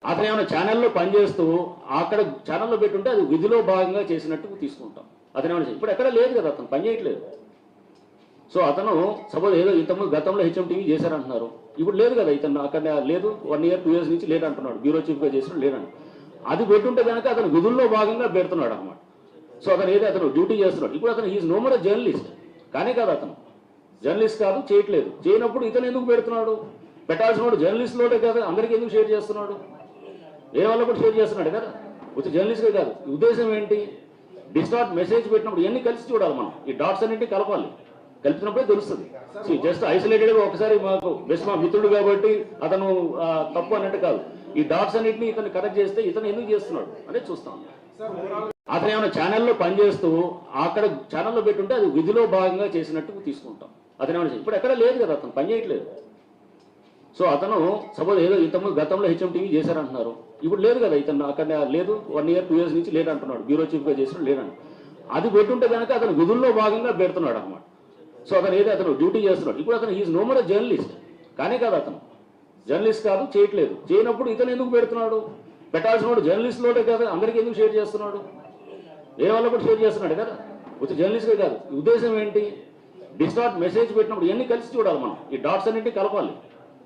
అతను ఏమైనా ఛానల్లో పనిచేస్తూ అక్కడ ఛానల్లో పెట్టుంటే అది విధిలో భాగంగా చేసినట్టు తీసుకుంటాం. అతను ఏమైనా ఇప్పుడు ఎక్కడ లేదు కదా, అతను పని చేయట్లేదు. సో అతను సపోజ్ ఏదో ఇంతకుముందు గతంలో హెచ్ఎంటీవీ చేశారంటున్నారు, ఇప్పుడు లేదు కదా, ఇతను అక్కడ లేదు, 1 year 2 years నుంచి లేదంటున్నాడు, బ్యూరో చీఫ్గా చేసిన లేదండి. అది పెట్టుంటే కనుక అతను విధుల్లో భాగంగా పెడుతున్నాడు అన్నమాట. సో అతను ఏదో అతను డ్యూటీ చేస్తున్నాడు. ఇప్పుడు అతను ఈజ్ నో మోర్ జర్నలిస్ట్ కానీ కాదు, అతను జర్నలిస్ట్ కాదు, చేయట్లేదు. చేయనప్పుడు ఇతను ఎందుకు పెడుతున్నాడు? పెట్టాల్సిన వాడు జర్నలిస్ట్లోనే కదా, అందరికీ ఎందుకు షేర్ చేస్తున్నాడు? వేరే వాళ్ళు కూడా షేర్ చేస్తున్నాడు కదా, వచ్చి జర్నలిస్ట్గా కాదు. ఉద్దేశం ఏంటి? డిస్టార్ట్ మెసేజ్ పెట్టినప్పుడు ఇవన్నీ కలిసి చూడాలి మనం, ఈ డాట్స్ అన్నింటి కలపాలి, కలిపినప్పుడే తెలుస్తుంది. జస్ట్ ఐసోలేటెడ్గా ఒకసారి మాకు బెస్ట్ మా మిత్రుడు కాబట్టి అతను తప్పు అన్నట్టు కాదు, ఈ డాట్స్ అన్నింటినీ ఇతను కరెక్ట్ చేస్తే ఇతను ఎందుకు చేస్తున్నాడు అనేది చూస్తాం. అతను ఏమైనా ఛానల్లో పనిచేస్తూ అక్కడ ఛానల్లో పెట్టుంటే అది విధిలో భాగంగా చేసినట్టు తీసుకుంటాం. అతను ఏమైనా ఇప్పుడు ఎక్కడ లేదు కదా, అతను పని చేయట్లేదు. సో అతను సపోజ్ ఏదో ఇంతకుముందు గతంలో హెచ్ఎంటీవీ చేశారంటున్నారు, ఇప్పుడు లేదు కదా, ఇతను అక్కడ లేదు, 1 year 2 years నుంచి లేదంటున్నాడు, బ్యూరో చీఫ్గా చేసిన లేదండి. అది పెట్టుంటే కనుక అతను విధుల్లో భాగంగా పెడుతున్నాడు అన్నమాట. సో అతను ఏదో అతను డ్యూటీ చేస్తున్నాడు. ఇప్పుడు అతను ఈజ్ నో మోర్ జర్నలిస్ట్ కానీ కాదు, అతను జర్నలిస్ట్ కాదు, చేయట్లేదు. చేయనప్పుడు ఇతను ఎందుకు పెడుతున్నాడు? పెట్టాల్సిన వాడు జర్నలిస్ట్లోనే కదా, అందరికీ ఎందుకు షేర్ చేస్తున్నాడు? వేరే వాళ్ళు కూడా షేర్ చేస్తున్నాడు కదా, వచ్చి జర్నలిస్ట్గా కాదు. ఉద్దేశం ఏంటి? డిస్టార్ట్ మెసేజ్ పెట్టినప్పుడు ఇవన్నీ కలిసి చూడాలి మనం, ఈ డాట్స్ అన్నింటినీ కలపాలి,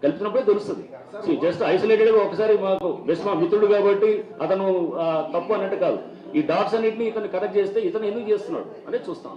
కలిపినప్పుడే తెలుస్తుంది. జస్ట్ ఐసోలేటెడ్గా ఒకసారి మాకు బెస్ట్ మా మిత్రుడు కాబట్టి అతను తప్పు అన్నట్టు కాదు, ఈ డాట్స్ అన్నింటినీ ఇతను కరెక్ట్ చేస్తే ఇతను ఎందుకు చేస్తున్నాడు అనేది చూస్తాం.